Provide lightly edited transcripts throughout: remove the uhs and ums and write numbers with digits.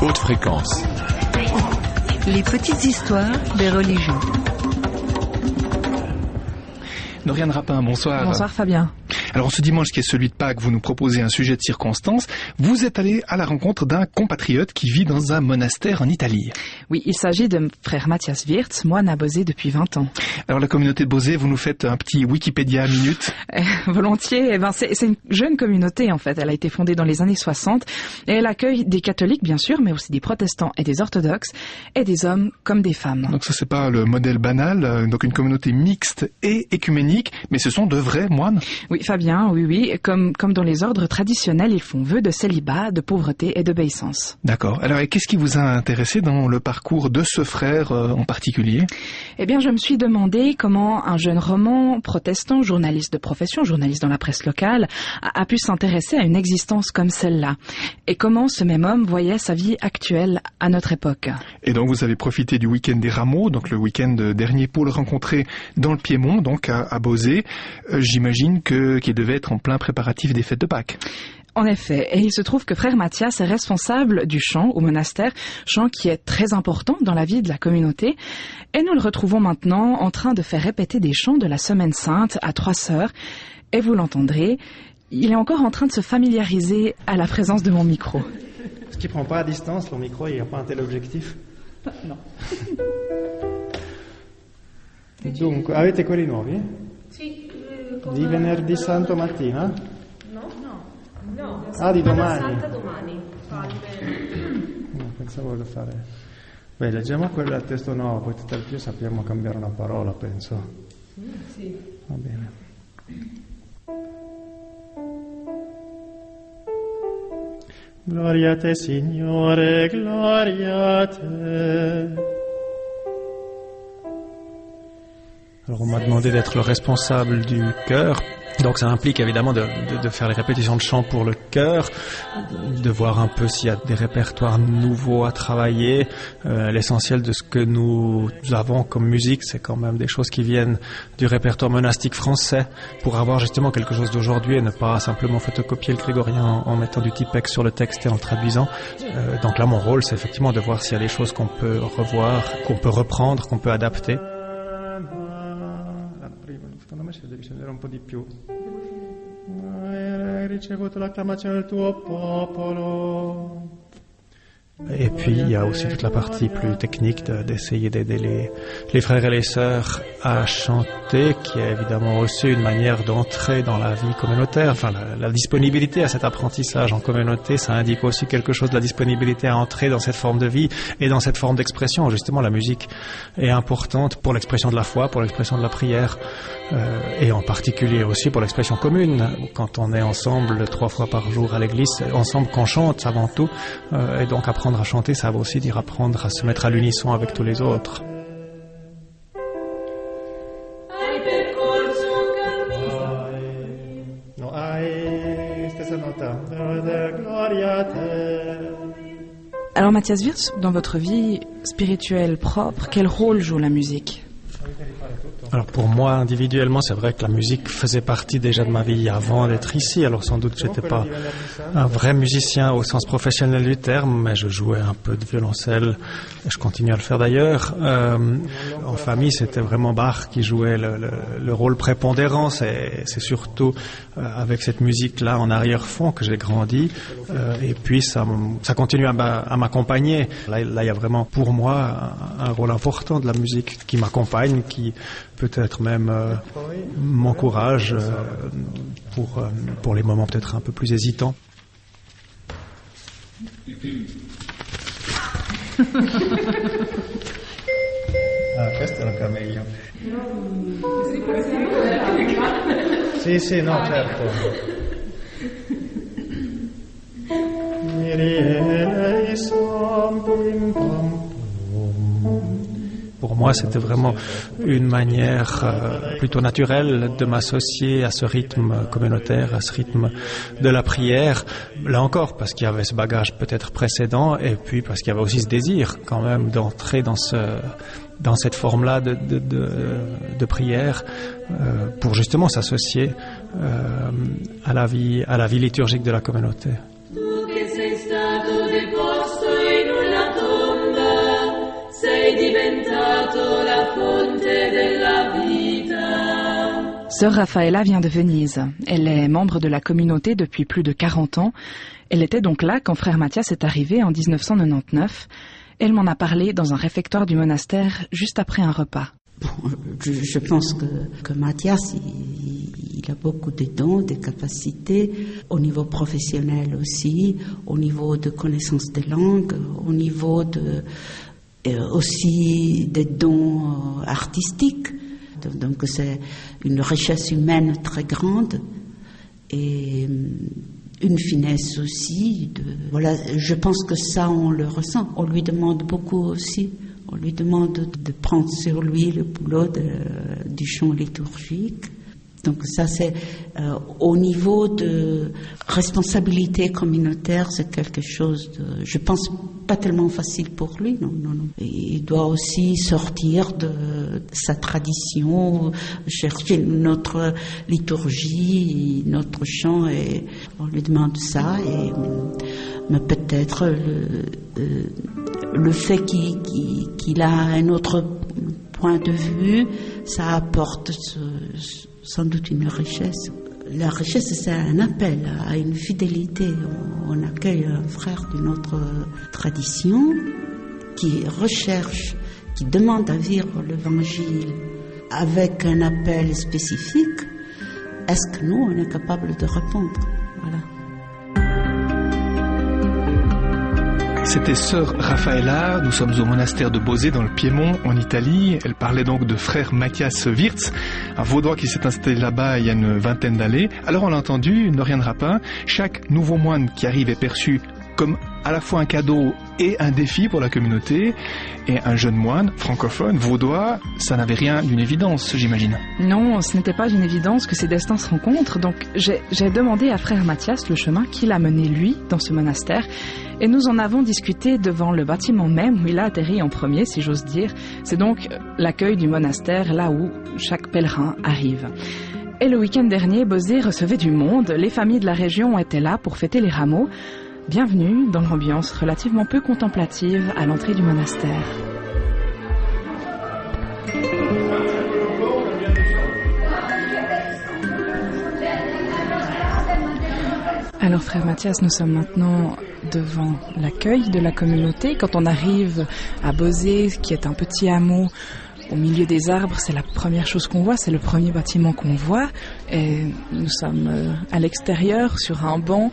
Haute fréquence. Les petites histoires des religions. Lauriane Rapin, bonsoir. Bonsoir Fabien. Alors ce dimanche qui est celui de Pâques, vous nous proposez un sujet de circonstance. Vous êtes allé à la rencontre d'un compatriote qui vit dans un monastère en Italie. Oui, il s'agit de frère Matthias Wirtz, moine à Bauzé depuis 20 ans. Alors la communauté de Bauzé, vous nous faites un petit Wikipédia minute. Volontiers, c'est une jeune communauté en fait. Elle a été fondée dans les années 60 et elle accueille des catholiques bien sûr, mais aussi des protestants et des orthodoxes et des hommes comme des femmes. Donc ça c'est pas le modèle banal, donc une communauté mixte et écuménique, mais ce sont de vrais moines. Oui Fabien, oui, comme dans les ordres traditionnels, ils font vœu de célibat, de pauvreté et d'obéissance. D'accord. Alors et qu'est-ce qui vous a intéressé dans le parcours de ce frère en particulier ? Eh bien, je me suis demandé comment un jeune roman protestant, journaliste de profession, journaliste dans la presse locale, a pu s'intéresser à une existence comme celle-là. Et comment ce même homme voyait sa vie actuelle à notre époque. Et donc vous avez profité du week-end des Rameaux, donc le week-end dernier, pour le rencontrer dans le Piémont, donc à Bauzé. J'imagine qu'il devait être en plein préparatif des fêtes de Pâques. En effet, et il se trouve que frère Matthias est responsable du chant au monastère, chant qui est très important dans la vie de la communauté, et nous le retrouvons maintenant en train de faire répéter des chants de la Semaine Sainte à 3 sœurs, et vous l'entendrez, il est encore en train de se familiariser à la présence de mon micro. Est-ce qu'il prend pas à distance, ton micro, il n'y a pas un tel objectif? Non. Dunque, avete quelli nuovi? Sì. Di venerdì santo mattina? No, Di domani. Santa domani. No, pensavo di fare... Beh, leggiamo quello al testo nuovo, poi tutt'al più sappiamo cambiare una parola, penso. Sì. Va bene. Gloria a te, Signore, gloria a te. Alors on m'a demandé d'être le responsable du chœur, donc ça implique évidemment de faire les répétitions de chant pour le chœur, de voir un peu s'il y a des répertoires nouveaux à travailler. L'essentiel de ce que nous avons comme musique, c'est quand même des choses qui viennent du répertoire monastique français, pour avoir justement quelque chose d'aujourd'hui et ne pas simplement photocopier le grégorien en mettant du typex sur le texte et en le traduisant. Donc là mon rôle c'est effectivement de voir s'il y a des choses qu'on peut revoir, qu'on peut reprendre, qu'on peut adapter. Secondo me devi scendere un po' di più. Hai ricevuto l'acclamazione del tuo popolo. Et puis il y a aussi toute la partie plus technique d'essayer d'aider les frères et les sœurs à chanter, qui est évidemment aussi une manière d'entrer dans la vie communautaire. Enfin, la disponibilité à cet apprentissage en communauté, ça indique aussi quelque chose de la disponibilité à entrer dans cette forme de vie et dans cette forme d'expression. Justement, la musique est importante pour l'expression de la foi, pour l'expression de la prière, et en particulier aussi pour l'expression commune. Quand on est ensemble 3 fois par jour à l'église, ensemble qu'on chante avant tout, et donc apprendre à chanter, ça veut aussi dire apprendre à se mettre à l'unisson avec tous les autres. Alors Matthias Wirtz, dans votre vie spirituelle propre, quel rôle joue la musique ? Alors pour moi individuellement, c'est vrai que la musique faisait partie déjà de ma vie avant d'être ici. Alors sans doute j'étais pas un vrai musicien au sens professionnel du terme, mais je jouais un peu de violoncelle et je continue à le faire d'ailleurs. En famille, c'était vraiment Bach qui jouait le rôle prépondérant. C'est surtout avec cette musique-là en arrière-fond que j'ai grandi, et puis ça continue à m'accompagner. Là, il y a vraiment pour moi un rôle important de la musique qui m'accompagne, qui peut-être même m'encourage pour les moments peut-être un peu plus hésitants. Questo era meglio. Sì, no, certo. Pour moi, c'était vraiment une manière plutôt naturelle de m'associer à ce rythme communautaire, à ce rythme de la prière. Là encore, parce qu'il y avait ce bagage peut-être précédent, et puis parce qu'il y avait aussi ce désir quand même d'entrer dans cette forme-là de prière, pour justement s'associer à la vie liturgique de la communauté. Tu che sei stato deposto in Sœur Raffaella vient de Venise. Elle est membre de la communauté depuis plus de 40 ans. Elle était donc là quand frère Mathias est arrivé en 1999. Elle m'en a parlé dans un réfectoire du monastère juste après un repas. Je pense que Mathias, il a beaucoup de dons, de capacités, au niveau professionnel aussi, au niveau de connaissance des langues, au niveau aussi des dons artistiques. Donc c'est une richesse humaine très grande et une finesse aussi. Voilà, je pense que ça, on le ressent. On lui demande beaucoup aussi. On lui demande de prendre sur lui le boulot du chant liturgique. Donc ça, c'est au niveau de responsabilité communautaire, c'est quelque chose de, je pense, pas tellement facile pour lui. Non. Il doit aussi sortir de sa tradition, chercher notre liturgie, notre chant, et on lui demande ça. Mais peut-être le fait qu'il a un autre point de vue, ça apporte sans doute une richesse. La richesse, c'est un appel à une fidélité. On accueille un frère d'une autre tradition qui recherche, qui demande à vivre l'évangile avec un appel spécifique. Est-ce que nous, on est capable de répondre? Voilà. C'était sœur Raffaella, nous sommes au monastère de Bosé dans le Piémont en Italie. Elle parlait donc de frère Mathias Wirtz, un Vaudois qui s'est installé là-bas il y a une vingtaine d'années. Alors on l'a entendu, Noriane Rapin, chaque nouveau moine qui arrive est perçu comme à la fois un cadeau et un défi pour la communauté. Et un jeune moine francophone, vaudois, ça n'avait rien d'une évidence, j'imagine. Non, ce n'était pas une évidence que ces destins se rencontrent. Donc j'ai demandé à frère Mathias le chemin qu'il a mené lui dans ce monastère. Et nous en avons discuté devant le bâtiment même où il a atterri en premier, si j'ose dire. C'est donc l'accueil du monastère, là où chaque pèlerin arrive. Et le week-end dernier, Bosé recevait du monde. Les familles de la région étaient là pour fêter les rameaux. Bienvenue dans l'ambiance relativement peu contemplative à l'entrée du monastère. Alors frère Mathias, nous sommes maintenant devant l'accueil de la communauté. Quand on arrive à Bosé, qui est un petit hameau au milieu des arbres, c'est la première chose qu'on voit, c'est le premier bâtiment qu'on voit. Et nous sommes à l'extérieur, sur un banc.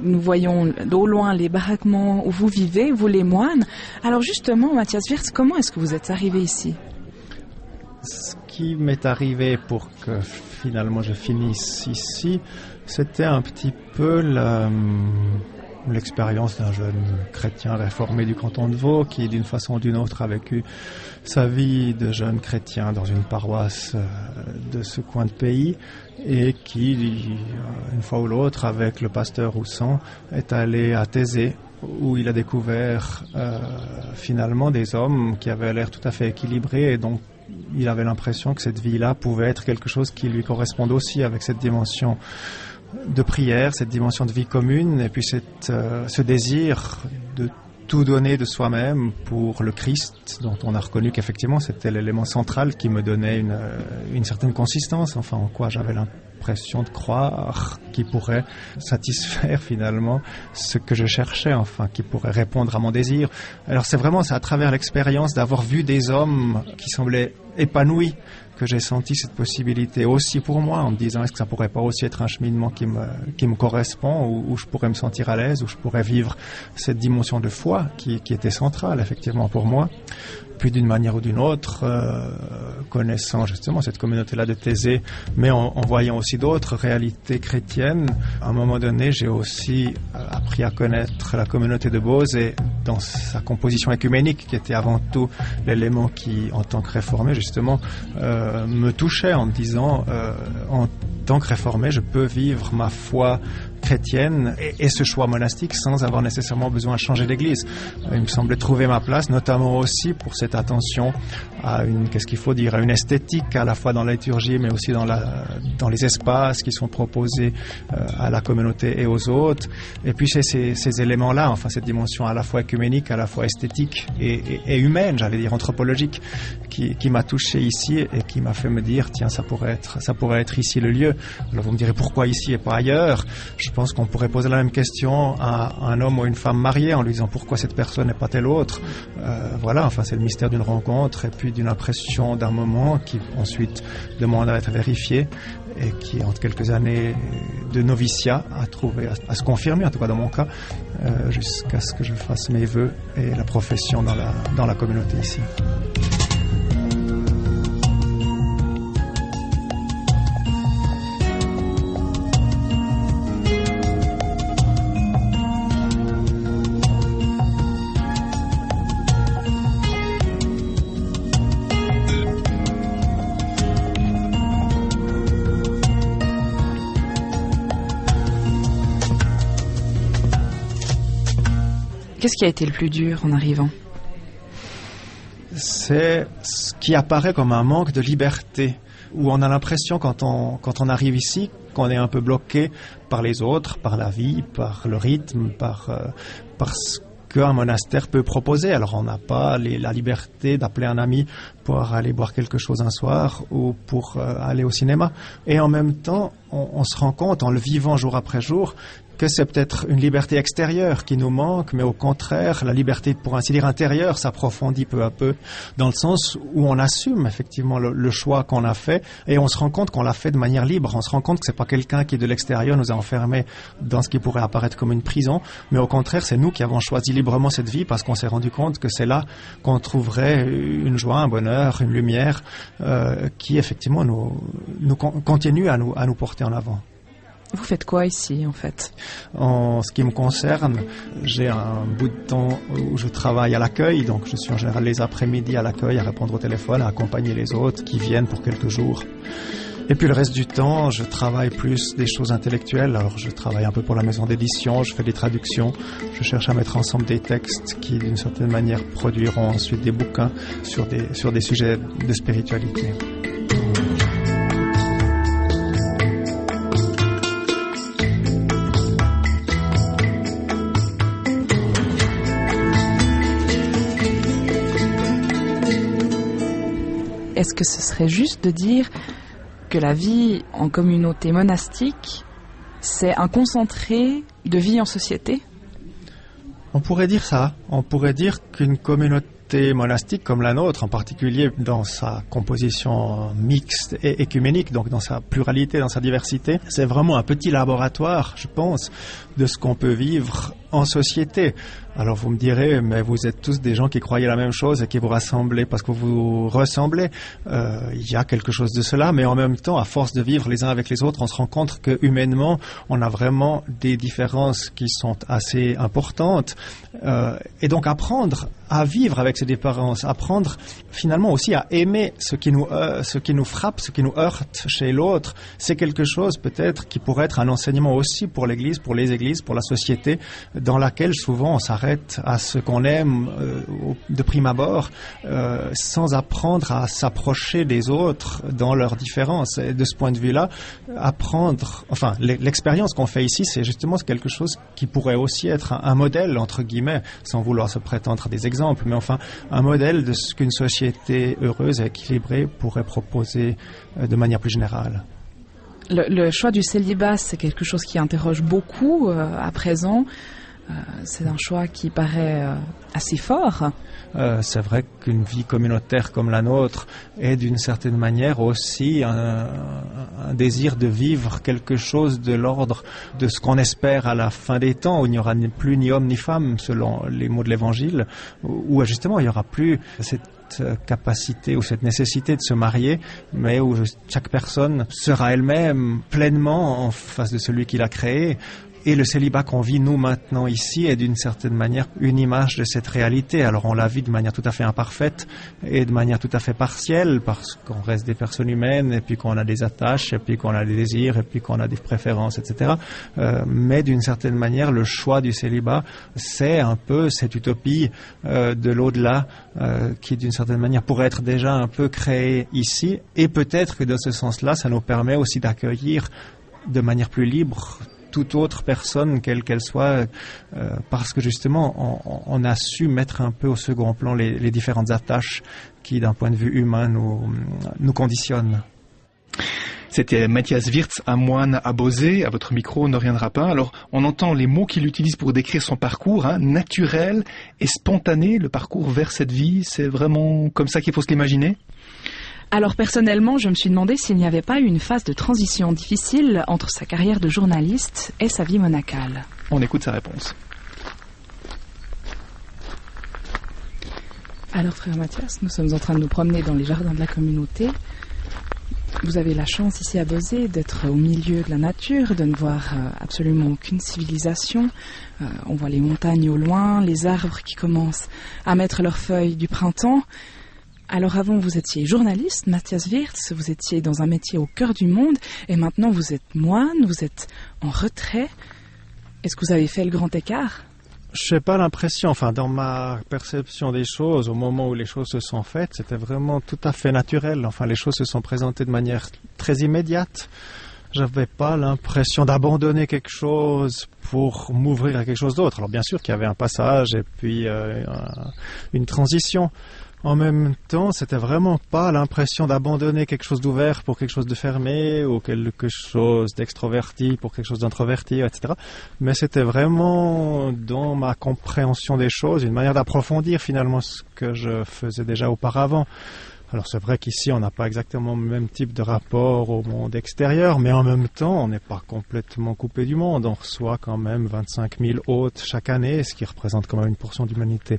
Nous voyons d'au loin les baraquements où vous vivez, vous les moines. Alors justement, Mathias Wirtz, comment est-ce que vous êtes arrivé ici? Ce qui m'est arrivé pour que finalement je finisse ici, c'était un petit peu l'expérience d'un jeune chrétien réformé du canton de Vaud qui, d'une façon ou d'une autre, a vécu sa vie de jeune chrétien dans une paroisse de ce coin de pays et qui, une fois ou l'autre, avec le pasteur Roussan, est allé à Thésée où il a découvert finalement des hommes qui avaient l'air tout à fait équilibrés et donc il avait l'impression que cette vie-là pouvait être quelque chose qui lui correspondait aussi avec cette dimension de prière, cette dimension de vie commune et puis ce désir de tout donner de soi-même pour le Christ, dont on a reconnu qu'effectivement c'était l'élément central qui me donnait une certaine consistance, enfin en quoi j'avais l'impression de croire qui pourrait satisfaire finalement ce que je cherchais, enfin qui pourrait répondre à mon désir. Alors c'est à travers l'expérience d'avoir vu des hommes qui semblaient épanouis que j'ai senti cette possibilité aussi pour moi, en me disant est-ce que ça pourrait pas aussi être un cheminement qui me correspond, où je pourrais me sentir à l'aise, où je pourrais vivre cette dimension de foi qui était centrale effectivement pour moi. Puis d'une manière ou d'une autre, connaissant justement cette communauté-là de Thésée, mais en voyant aussi d'autres réalités chrétiennes, à un moment donné, j'ai aussi appris à connaître la communauté de Bosé dans sa composition œcuménique, qui était avant tout l'élément qui, en tant que réformé, justement, me touchait en me disant, en tant que réformé, je peux vivre ma foi chrétienne et ce choix monastique sans avoir nécessairement besoin de changer d'église. Il me semblait trouver ma place, notamment aussi pour cette attention à qu'est-ce qu'il faut dire, à une esthétique à la fois dans la liturgie mais aussi dans les espaces qui sont proposés à la communauté et aux autres. Et puis c'est ces éléments-là, enfin cette dimension à la fois œcuménique, à la fois esthétique et humaine, j'allais dire anthropologique, qui m'a touché ici et qui m'a fait me dire tiens, ça pourrait être ici le lieu. Alors vous me direz pourquoi ici et pas ailleurs. Je pense qu'on pourrait poser la même question à un homme ou une femme mariée en lui disant pourquoi cette personne n'est pas telle autre. Voilà, enfin c'est le mystère d'une rencontre et puis d'une impression d'un moment qui ensuite demande à être vérifié et qui entre quelques années de noviciat a trouvé à se confirmer, en tout cas dans mon cas, jusqu'à ce que je fasse mes vœux et la profession dans la communauté ici. Qu'est-ce qui a été le plus dur en arrivant ? C'est ce qui apparaît comme un manque de liberté, où on a l'impression quand on arrive ici qu'on est un peu bloqué par les autres, par la vie, par le rythme, par ce qu'un monastère peut proposer. Alors on n'a pas la liberté d'appeler un ami pour aller boire quelque chose un soir ou pour aller au cinéma. Et en même temps, on se rend compte en le vivant jour après jour que c'est peut-être une liberté extérieure qui nous manque, mais au contraire, la liberté, pour ainsi dire, intérieure s'approfondit peu à peu, dans le sens où on assume effectivement le choix qu'on a fait, et on se rend compte qu'on l'a fait de manière libre. On se rend compte que c'est pas quelqu'un qui, de l'extérieur, nous a enfermés dans ce qui pourrait apparaître comme une prison, mais au contraire, c'est nous qui avons choisi librement cette vie, parce qu'on s'est rendu compte que c'est là qu'on trouverait une joie, un bonheur, une lumière, qui effectivement nous continue à nous porter en avant. Vous faites quoi ici, en fait ? En ce qui me concerne, j'ai un bout de temps où je travaille à l'accueil, donc je suis en général les après-midi à l'accueil, à répondre au téléphone, à accompagner les autres qui viennent pour quelques jours. Et puis le reste du temps, je travaille plus des choses intellectuelles. Alors je travaille un peu pour la maison d'édition, je fais des traductions, je cherche à mettre ensemble des textes qui, d'une certaine manière, produiront ensuite des bouquins sur des sujets de spiritualité. Est-ce que ce serait juste de dire que la vie en communauté monastique, c'est un concentré de vie en société ? On pourrait dire ça. On pourrait dire qu'une communauté monastique comme la nôtre, en particulier dans sa composition mixte et écuménique, donc dans sa pluralité, dans sa diversité, c'est vraiment un petit laboratoire, je pense, de ce qu'on peut vivre en société. Alors vous me direz, mais vous êtes tous des gens qui croyaient la même chose et qui vous rassemblez parce que vous ressemblez. Il y a quelque chose de cela, mais en même temps, à force de vivre les uns avec les autres, on se rend compte que humainement, on a vraiment des différences qui sont assez importantes. Et donc apprendre à vivre avec ces différences, apprendre finalement aussi à aimer ce qui nous frappe, ce qui nous heurte chez l'autre, c'est quelque chose peut-être qui pourrait être un enseignement aussi pour l'Église, pour les églises, pour la société, dans laquelle souvent on s'arrête à ce qu'on aime de prime abord, sans apprendre à s'approcher des autres dans leurs différences. Et de ce point de vue-là, l'expérience qu'on fait ici, c'est justement quelque chose qui pourrait aussi être un modèle, entre guillemets, sans vouloir se prétendre à des exemples, mais enfin un modèle de ce qu'une société heureuse et équilibrée pourrait proposer de manière plus générale. Le choix du célibat, c'est quelque chose qui interroge beaucoup à présent. C'est un choix qui paraît assez fort. C'est vrai qu'une vie communautaire comme la nôtre est d'une certaine manière aussi un désir de vivre quelque chose de l'ordre de ce qu'on espère à la fin des temps, où il n'y aura plus ni homme ni femme, selon les mots de l'Évangile, où justement il n'y aura plus cette capacité ou cette nécessité de se marier, mais où chaque personne sera elle-même pleinement en face de celui qui l'a créée. Et le célibat qu'on vit, nous, maintenant, ici, est d'une certaine manière une image de cette réalité. Alors, on la vit de manière tout à fait imparfaite et de manière tout à fait partielle, parce qu'on reste des personnes humaines, et puis qu'on a des attaches, et puis qu'on a des désirs, et puis qu'on a des préférences, etc. Mais d'une certaine manière, le choix du célibat, c'est un peu cette utopie de l'au-delà, qui, d'une certaine manière, pourrait être déjà un peu créée ici. Et peut-être que, de ce sens-là, ça nous permet aussi d'accueillir de manière plus libre toute autre personne, quelle qu'elle soit, parce que justement, on a su mettre un peu au second plan les différentes attaches qui, d'un point de vue humain, nous conditionnent. C'était Mathias Wirtz, un moine à Bauzé. À votre micro, Norien Rapin. Alors, on entend les mots qu'il utilise pour décrire son parcours, naturel et spontané, le parcours vers cette vie. C'est vraiment comme ça qu'il faut se l'imaginer ? Alors personnellement, je me suis demandé s'il n'y avait pas eu une phase de transition difficile entre sa carrière de journaliste et sa vie monacale. On écoute sa réponse. Alors frère Mathias, nous sommes en train de nous promener dans les jardins de la communauté. Vous avez la chance ici à Bauzé d'être au milieu de la nature, de ne voir absolument aucune civilisation. On voit les montagnes au loin, les arbres qui commencent à mettre leurs feuilles du printemps. Alors avant, vous étiez journaliste, Mathias Wirtz, vous étiez dans un métier au cœur du monde, et maintenant vous êtes moine, vous êtes en retrait. Est-ce que vous avez fait le grand écart ? Je n'ai pas l'impression, dans ma perception des choses, au moment où les choses se sont faites, c'était vraiment tout à fait naturel. Les choses se sont présentées de manière très immédiate. J'avais pas l'impression d'abandonner quelque chose pour m'ouvrir à quelque chose d'autre. Alors bien sûr qu'il y avait un passage et puis une transition. En même temps, c'était vraiment pas l'impression d'abandonner quelque chose d'ouvert pour quelque chose de fermé ou quelque chose d'extroverti pour quelque chose d'introverti, etc. Mais c'était vraiment dans ma compréhension des choses, une manière d'approfondir finalement ce que je faisais déjà auparavant. Alors c'est vrai qu'ici on n'a pas exactement le même type de rapport au monde extérieur, mais en même temps on n'est pas complètement coupé du monde. On reçoit quand même 25 000 hôtes chaque année, ce qui représente quand même une portion d'humanité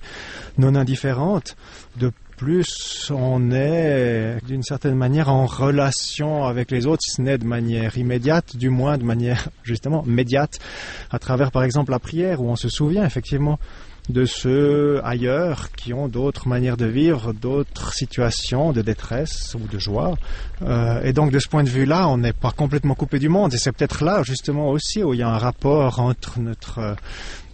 non indifférente. De plus, on est d'une certaine manière en relation avec les autres, si ce n'est de manière immédiate, du moins de manière justement médiate, à travers par exemple la prière, où on se souvient effectivement de ceux ailleurs qui ont d'autres manières de vivre, d'autres situations de détresse ou de joie. Et donc de ce point de vue-là, on n'est pas complètement coupé du monde. Et c'est peut-être là justement aussi où il y a un rapport entre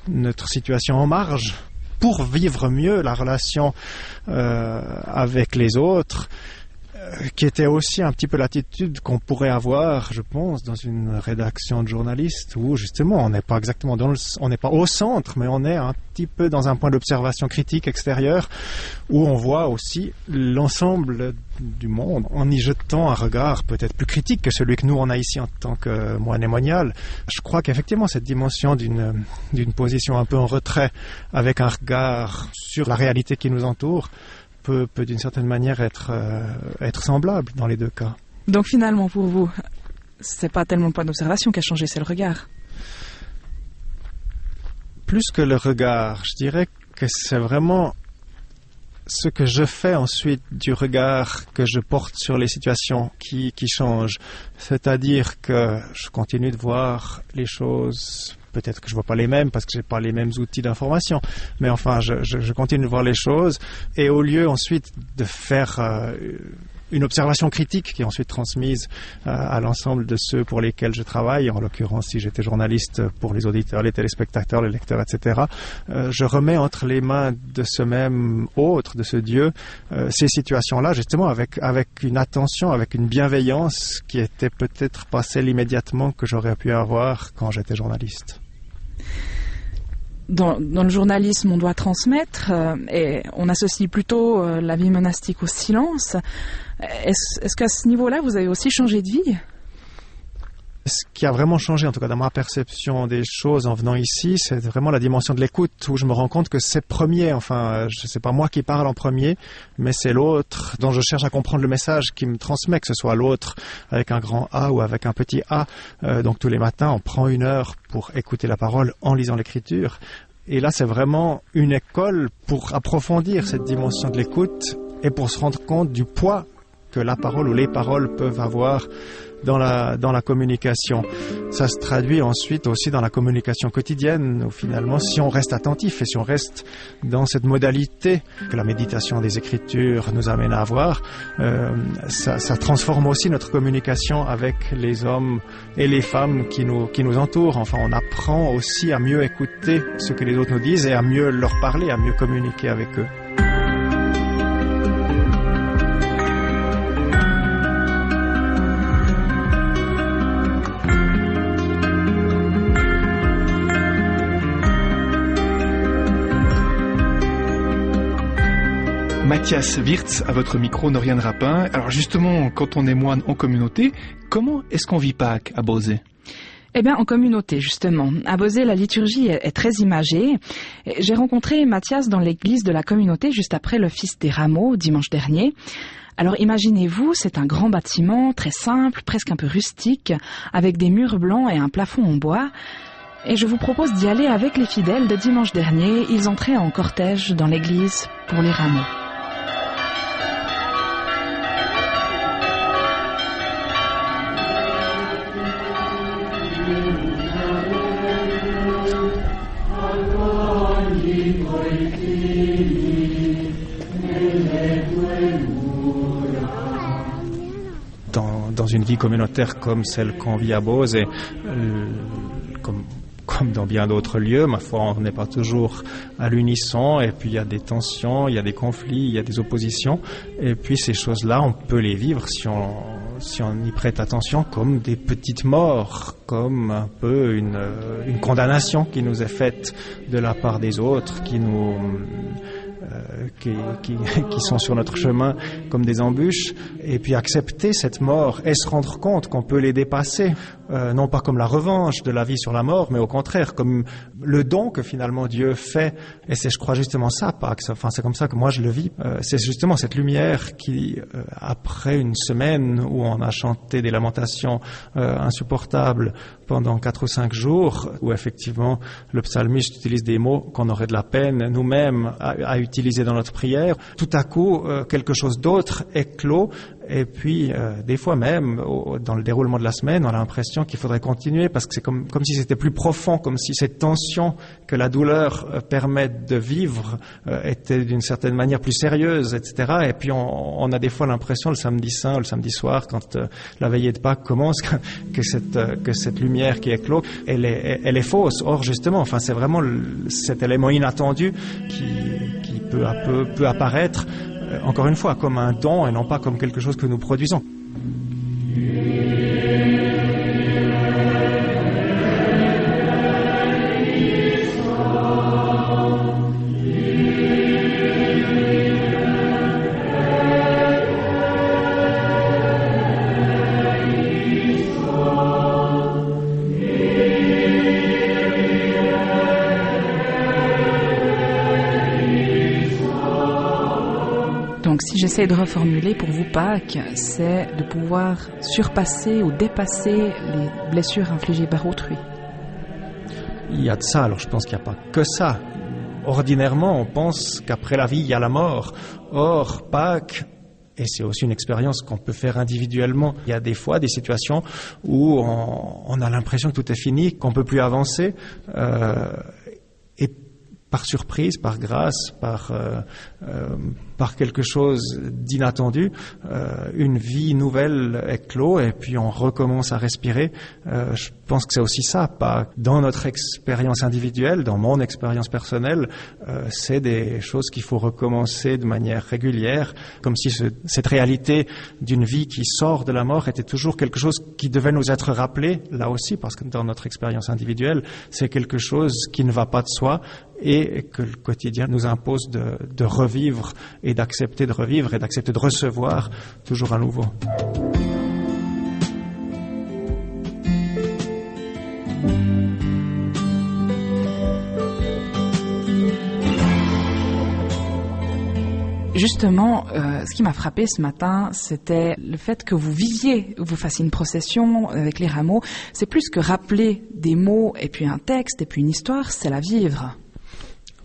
notre situation en marge pour vivre mieux la relation avec les autres, qui était aussi un petit peu l'attitude qu'on pourrait avoir, je pense, dans une rédaction de journaliste où justement on n'est pas exactement on n'est pas au centre, mais on est un petit peu dans un point d'observation critique extérieur où on voit aussi l'ensemble du monde en y jetant un regard peut-être plus critique que celui que nous on a ici en tant que moine et monial. Je crois qu'effectivement cette dimension d'une position un peu en retrait avec un regard sur la réalité qui nous entoure peut d'une certaine manière être semblable dans les deux cas. Donc finalement pour vous, c'est pas tellement le point d'observation qui a changé, c'est le regard. Plus que le regard, je dirais que c'est vraiment ce que je fais ensuite du regard que je porte sur les situations qui changent. C'est-à-dire que je continue de voir les choses. Peut-être que je ne vois pas les mêmes parce que je n'ai pas les mêmes outils d'information. Mais je continue de voir les choses. Et au lieu ensuite de faire une observation critique qui est ensuite transmise à l'ensemble de ceux pour lesquels je travaille, en l'occurrence si j'étais journaliste pour les auditeurs, les téléspectateurs, les lecteurs, etc., je remets entre les mains de ce même autre, de ce Dieu, ces situations-là justement avec une attention, avec une bienveillance qui était peut-être pas celle immédiatement que j'aurais pu avoir quand j'étais journaliste. Dans le journalisme, on doit transmettre et on associe plutôt la vie monastique au silence. Est-ce qu'à ce niveau-là, vous avez aussi changé de vie ? Ce qui a vraiment changé, en tout cas dans ma perception des choses en venant ici, c'est vraiment la dimension de l'écoute, où je me rends compte que c'est premier, c'est pas moi qui parle en premier, mais c'est l'autre dont je cherche à comprendre le message qui me transmet, que ce soit l'autre avec un grand A ou avec un petit A. Donc tous les matins, on prend 1 heure pour écouter la parole en lisant l'écriture. Et là, c'est vraiment une école pour approfondir cette dimension de l'écoute et pour se rendre compte du poids que la parole ou les paroles peuvent avoir dans la communication. Ça se traduit ensuite aussi dans la communication quotidienne, où finalement, si on reste attentif et si on reste dans cette modalité que la méditation des Écritures nous amène à avoir, ça transforme aussi notre communication avec les hommes et les femmes qui nous entourent. Enfin, on apprend aussi à mieux écouter ce que les autres nous disent et à mieux leur parler, à mieux communiquer avec eux. Mathias Wirtz, à votre micro, Noriane Rapin. Alors justement, quand on est moine en communauté, comment est-ce qu'on vit Pâques à Bauzé ? Eh bien, en communauté, justement. À Bauzé, la liturgie est très imagée. J'ai rencontré Mathias dans l'église de la communauté juste après l'office des rameaux, dimanche dernier. Alors imaginez-vous, c'est un grand bâtiment, très simple, presque un peu rustique, avec des murs blancs et un plafond en bois. Et je vous propose d'y aller avec les fidèles de dimanche dernier. Ils entraient en cortège dans l'église pour les rameaux. Dans une vie communautaire comme celle qu'on vit à Bauzé, comme dans bien d'autres lieux, ma foi, on n'est pas toujours à l'unisson, et puis il y a des tensions, il y a des conflits, il y a des oppositions, et puis ces choses-là, on peut les vivre si on y prête attention, comme des petites morts, comme un peu une condamnation qui nous est faite de la part des autres, qui sont sur notre chemin comme des embûches, et puis accepter cette mort et se rendre compte qu'on peut les dépasser, non pas comme la revanche de la vie sur la mort, mais au contraire comme le don que finalement Dieu fait. Et c'est, je crois, justement ça, Pâques. Enfin, c'est comme ça que moi je le vis. C'est justement cette lumière qui, après une semaine où on a chanté des lamentations insupportables pendant 4 ou 5 jours, où effectivement le psalmiste utilise des mots qu'on aurait de la peine nous-mêmes à utiliser dans notre prière, tout à coup quelque chose d'autre éclot. Et puis, des fois même, dans le déroulement de la semaine, on a l'impression qu'il faudrait continuer parce que c'est comme si c'était plus profond, comme si cette tension que la douleur permet de vivre était d'une certaine manière plus sérieuse, etc. Et puis, on a des fois l'impression, le samedi saint, le samedi soir, quand la veillée de Pâques commence, que cette lumière qui éclot, elle est fausse. Or, justement, enfin, c'est vraiment cet élément inattendu qui peu à peu peut apparaître, encore une fois, comme un don et non pas comme quelque chose que nous produisons. Donc si j'essaie de reformuler pour vous Pâques, c'est de pouvoir surpasser ou dépasser les blessures infligées par autrui. Il y a de ça, alors je pense qu'il n'y a pas que ça. Ordinairement, on pense qu'après la vie, il y a la mort. Or, Pâques, et c'est aussi une expérience qu'on peut faire individuellement, il y a des fois des situations où on a l'impression que tout est fini, qu'on ne peut plus avancer, et par surprise, par grâce, par quelque chose d'inattendu, une vie nouvelle éclot et puis on recommence à respirer. Je pense que c'est aussi ça, pas dans notre expérience individuelle, dans mon expérience personnelle, c'est des choses qu'il faut recommencer de manière régulière, comme si cette réalité d'une vie qui sort de la mort était toujours quelque chose qui devait nous être rappelé, là aussi, parce que dans notre expérience individuelle, c'est quelque chose qui ne va pas de soi et que le quotidien nous impose de revivre et d'accepter de revivre et d'accepter de recevoir toujours à nouveau. Justement, ce qui m'a frappé ce matin, c'était le fait que vous fassiez une procession avec les rameaux. C'est plus que rappeler des mots et puis un texte et puis une histoire, c'est la vivre.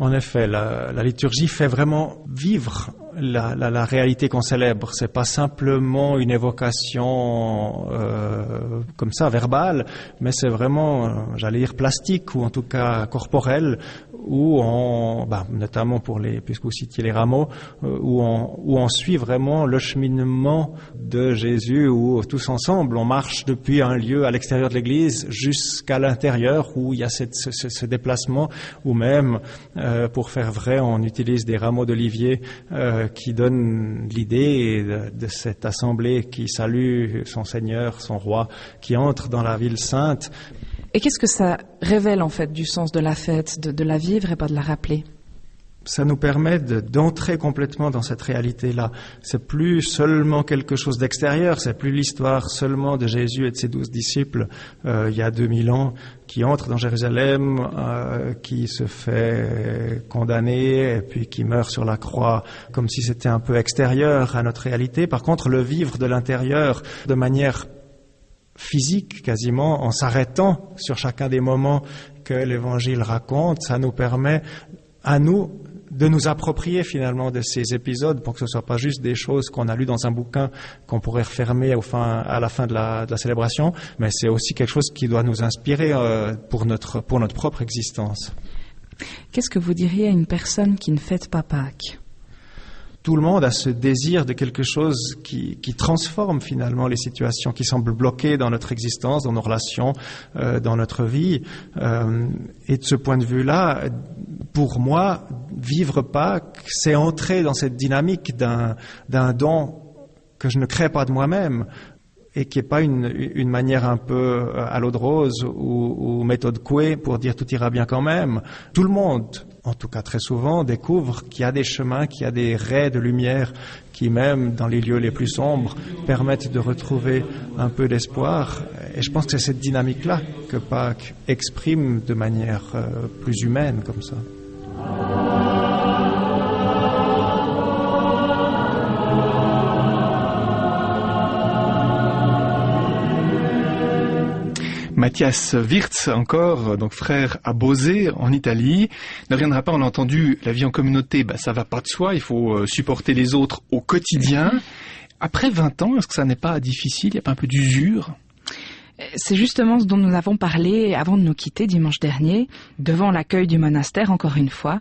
En effet, la liturgie fait vraiment vivre la réalité qu'on célèbre. C'est pas simplement une évocation comme ça, verbale, mais c'est vraiment, j'allais dire, plastique, ou en tout cas corporelle, où notamment puisque vous citiez les rameaux, où on suit vraiment le cheminement de Jésus, où tous ensemble, on marche depuis un lieu à l'extérieur de l'église jusqu'à l'intérieur, où il y a ce déplacement, ou même, pour faire vrai, on utilise des rameaux d'olivier qui donnent l'idée de cette assemblée qui salue son Seigneur, son Roi, qui entre dans la ville sainte. Et qu'est-ce que ça révèle en fait du sens de la fête, de la vivre et pas de la rappeler? Ça nous permet d'entrer complètement dans cette réalité-là. C'est plus seulement quelque chose d'extérieur, c'est plus l'histoire seulement de Jésus et de ses 12 disciples il y a 2000 ans, qui entrent dans Jérusalem, qui se fait condamner et puis qui meurt sur la croix, comme si c'était un peu extérieur à notre réalité. Par contre, le vivre de l'intérieur de manière physique, quasiment, en s'arrêtant sur chacun des moments que l'Évangile raconte, ça nous permet à nous de nous approprier finalement de ces épisodes, pour que ce ne soit pas juste des choses qu'on a lues dans un bouquin qu'on pourrait refermer à la fin de la célébration, mais c'est aussi quelque chose qui doit nous inspirer pour notre propre existence. Qu'est-ce que vous diriez à une personne qui ne fête pas Pâques ? Tout le monde a ce désir de quelque chose qui transforme finalement les situations qui semblent bloquées dans notre existence, dans nos relations, dans notre vie. Et de ce point de vue-là, pour moi, vivre Pâques, c'est entrer dans cette dynamique d'un don que je ne crée pas de moi-même, et qui n'est pas une manière un peu à l'eau de rose ou méthode Coué pour dire tout ira bien quand même. Tout le monde, en tout cas très souvent, découvre qu'il y a des chemins, qu'il y a des raies de lumière qui, même dans les lieux les plus sombres, permettent de retrouver un peu d'espoir. Et je pense que c'est cette dynamique-là que Pâques exprime de manière plus humaine, comme ça. Matthias Wirtz, encore, donc frère à Bosé, en Italie. Ne reviendra pas, on a entendu, la vie en communauté, ça va pas de soi, il faut supporter les autres au quotidien. Après 20 ans, est-ce que ça n'est pas difficile, il n'y a pas un peu d'usure ? C'est justement ce dont nous avons parlé avant de nous quitter dimanche dernier, devant l'accueil du monastère, encore une fois.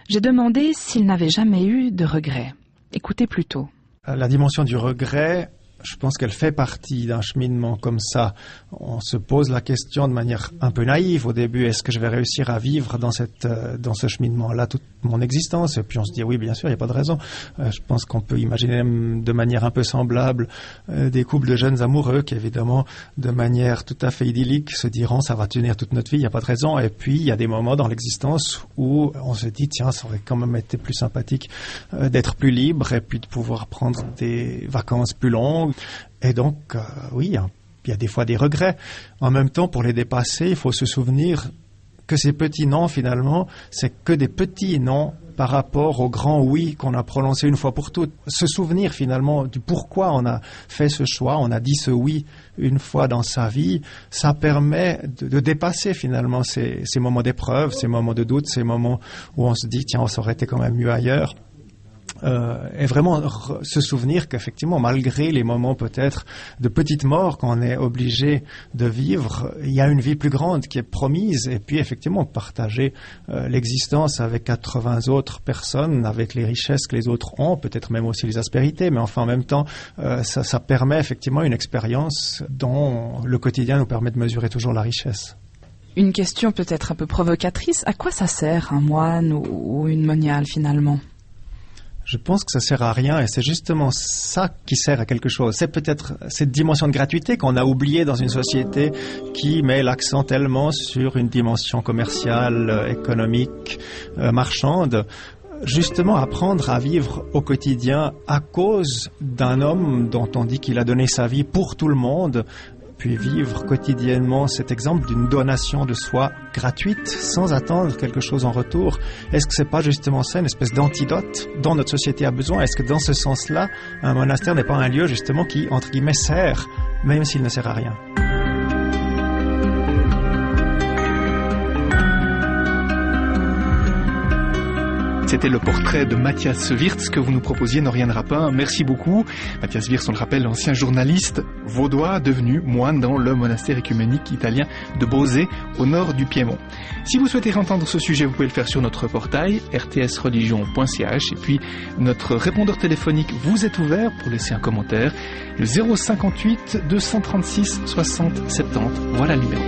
J'ai demandé s'il n'avait jamais eu de regrets. Écoutez plutôt. La dimension du regret, je pense qu'elle fait partie d'un cheminement comme ça. On se pose la question de manière un peu naïve au début, est-ce que je vais réussir à vivre dans ce cheminement-là toute mon existence? Et puis on se dit oui, bien sûr, il n'y a pas de raison. Je pense qu'on peut imaginer de manière un peu semblable des couples de jeunes amoureux qui, évidemment, de manière tout à fait idyllique, se diront ça va tenir toute notre vie, il n'y a pas de raison. Et puis il y a des moments dans l'existence où on se dit tiens, ça aurait quand même été plus sympathique d'être plus libre et puis de pouvoir prendre des vacances plus longues. Et donc, oui, il y a des fois des regrets. En même temps, pour les dépasser, il faut se souvenir que ces petits non, finalement, c'est que des petits non par rapport au grand oui qu'on a prononcé une fois pour toutes. Se souvenir, finalement, du pourquoi on a fait ce choix, on a dit ce oui une fois dans sa vie, ça permet de dépasser, finalement, ces moments d'épreuve, ces moments de doute, ces moments où on se dit, tiens, ça aurait été quand même mieux ailleurs. Et vraiment se souvenir qu'effectivement, malgré les moments peut-être de petite mort qu'on est obligé de vivre, il y a une vie plus grande qui est promise. Et puis effectivement, partager l'existence avec 80 autres personnes, avec les richesses que les autres ont, peut-être même aussi les aspérités, mais enfin en même temps, ça permet effectivement une expérience dont le quotidien nous permet de mesurer toujours la richesse. Une question peut-être un peu provocatrice, à quoi ça sert un moine ou une moniale finalement ? Je pense que ça sert à rien et c'est justement ça qui sert à quelque chose. C'est peut-être cette dimension de gratuité qu'on a oubliée dans une société qui met l'accent tellement sur une dimension commerciale, économique, marchande. Justement, apprendre à vivre au quotidien à cause d'un homme dont on dit qu'il a donné sa vie pour tout le monde, puis vivre quotidiennement cet exemple d'une donation de soi gratuite, sans attendre quelque chose en retour. Est-ce que c'est pas justement ça, une espèce d'antidote dont notre société a besoin? Est-ce que dans ce sens-là, un monastère n'est pas un lieu justement qui, entre guillemets, sert, même s'il ne sert à rien? C'était le portrait de Matthias Wirtz que vous nous proposiez, Noriane Rapin. Merci beaucoup. Matthias Wirtz, on le rappelle, ancien journaliste vaudois, devenu moine dans le monastère œcuménique italien de Bosé, au nord du Piémont. Si vous souhaitez entendre ce sujet, vous pouvez le faire sur notre portail rtsreligion.ch, et puis notre répondeur téléphonique vous est ouvert pour laisser un commentaire, le 058 236 60 70. Voilà le numéro.